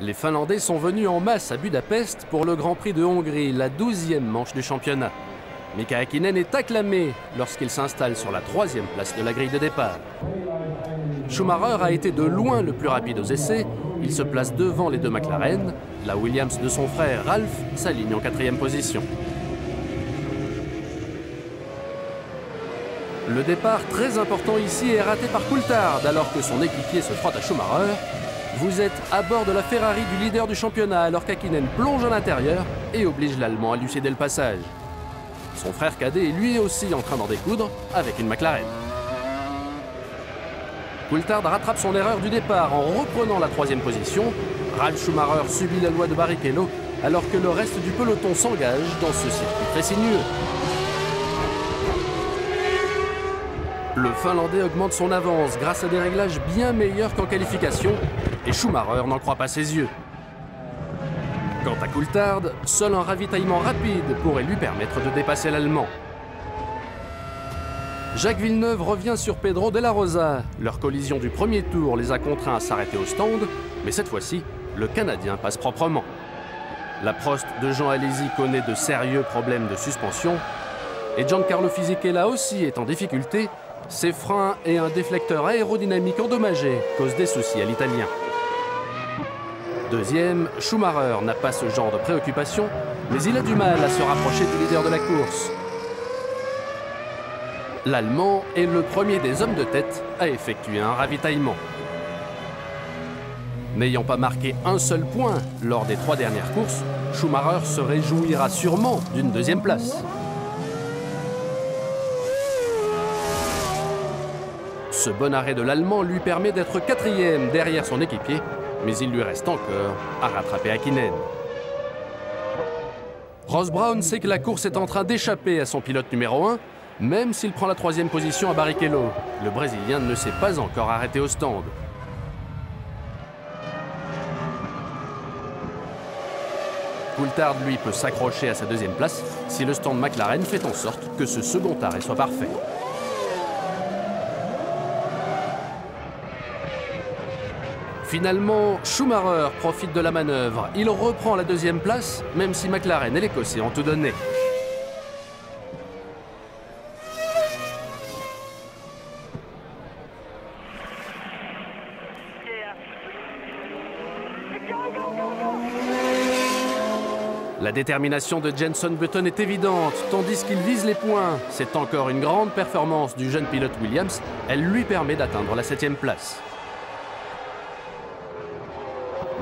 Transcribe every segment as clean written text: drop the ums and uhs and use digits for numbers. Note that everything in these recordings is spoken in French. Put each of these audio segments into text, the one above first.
Les Finlandais sont venus en masse à Budapest pour le Grand Prix de Hongrie, la 12e manche du championnat. Mika Häkkinen est acclamé lorsqu'il s'installe sur la 3e place de la grille de départ. Schumacher a été de loin le plus rapide aux essais. Il se place devant les deux McLaren. La Williams de son frère Ralf s'aligne en 4e position. Le départ très important ici est raté par Coulthard alors que son équipier se frotte à Schumacher. Vous êtes à bord de la Ferrari du leader du championnat alors qu'Häkkinen plonge à l'intérieur et oblige l'Allemand à lui céder le passage. Son frère cadet est lui aussi en train d'en découdre avec une McLaren. Coulthard rattrape son erreur du départ en reprenant la 3e position. Ralf Schumacher subit la loi de Barrichello alors que le reste du peloton s'engage dans ce circuit très sinueux. Le Finlandais augmente son avance grâce à des réglages bien meilleurs qu'en qualification et Schumacher n'en croit pas ses yeux. Quant à Coulthard, seul un ravitaillement rapide pourrait lui permettre de dépasser l'Allemand. Jacques Villeneuve revient sur Pedro Della Rosa. Leur collision du premier tour les a contraints à s'arrêter au stand, mais cette fois-ci, le Canadien passe proprement. La Prost de Jean Alesi connaît de sérieux problèmes de suspension et Giancarlo Fisichella aussi est en difficulté. Ses freins et un déflecteur aérodynamique endommagé causent des soucis à l'Italien. Deuxième, Schumacher n'a pas ce genre de préoccupation, mais il a du mal à se rapprocher du leader de la course. L'Allemand est le premier des hommes de tête à effectuer un ravitaillement. N'ayant pas marqué un seul point lors des 3 dernières courses, Schumacher se réjouira sûrement d'une 2e place. Ce bon arrêt de l'Allemand lui permet d'être 4e derrière son équipier, mais il lui reste encore à rattraper Häkkinen. Ross Brawn sait que la course est en train d'échapper à son pilote numéro 1, même s'il prend la 3e position à Barrichello. Le Brésilien ne s'est pas encore arrêté au stand. Coulthard, lui, peut s'accrocher à sa 2e place si le stand McLaren fait en sorte que ce second arrêt soit parfait. Finalement, Schumacher profite de la manœuvre. Il reprend la 2e place, même si McLaren et l'Écossais ont tout donné. La détermination de Jenson Button est évidente, tandis qu'il vise les points. C'est encore une grande performance du jeune pilote Williams. Elle lui permet d'atteindre la 7e place.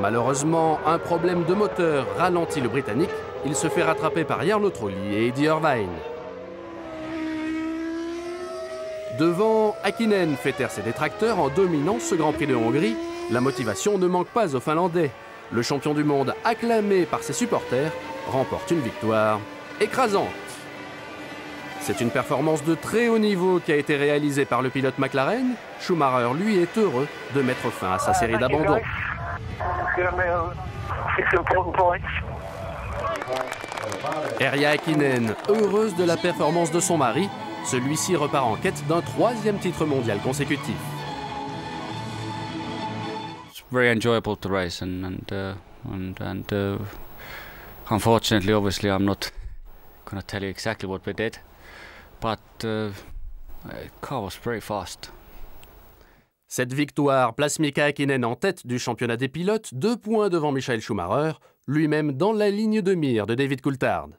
Malheureusement, un problème de moteur ralentit le Britannique. Il se fait rattraper par Jarno Trulli et Eddie Irvine. Devant, Häkkinen fait taire ses détracteurs en dominant ce Grand Prix de Hongrie. La motivation ne manque pas aux Finlandais. Le champion du monde, acclamé par ses supporters, remporte une victoire écrasante. C'est une performance de très haut niveau qui a été réalisée par le pilote McLaren. Schumacher, lui, est heureux de mettre fin à sa série d'abandons. Erja Häkkinen, heureuse de la performance de son mari, celui-ci repart en quête d'un 3e titre mondial consécutif. It's very enjoyable to race and unfortunately, obviously, I'm not gonna tell you exactly what we did, but the car was very fast. Cette victoire place Mika Häkkinen en tête du championnat des pilotes, 2 points devant Michael Schumacher, lui-même dans la ligne de mire de David Coulthard.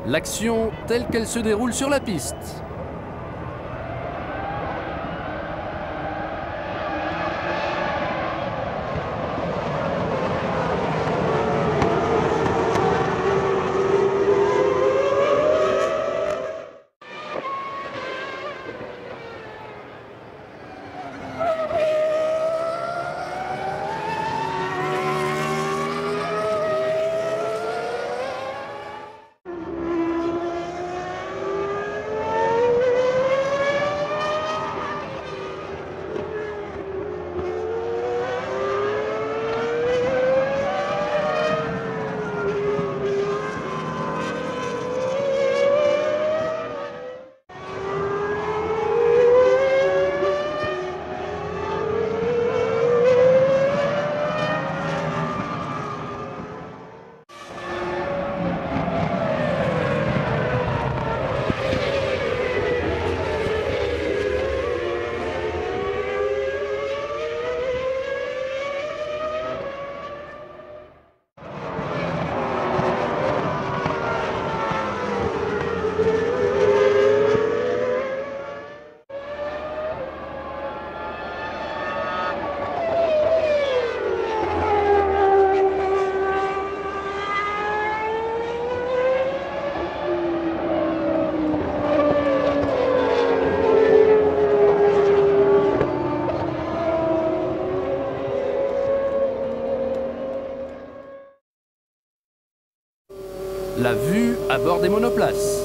L'action telle qu'elle se déroule sur la piste. l'heure des monoplaces.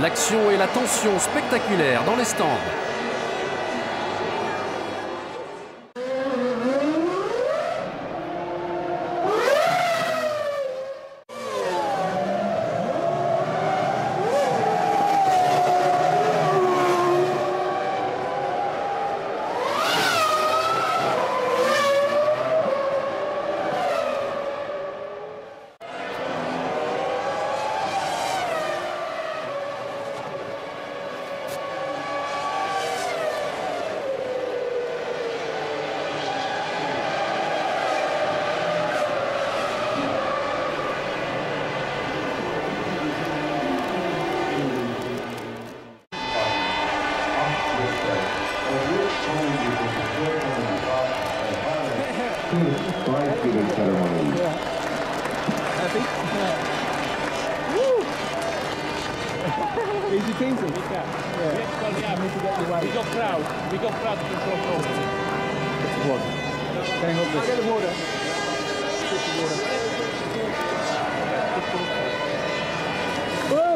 L'action et la tension spectaculaire dans les stands. Easy peasy. We got crowd. We got crowd to control process. What? Can I hold this? Get the water. Get the water. Whoa!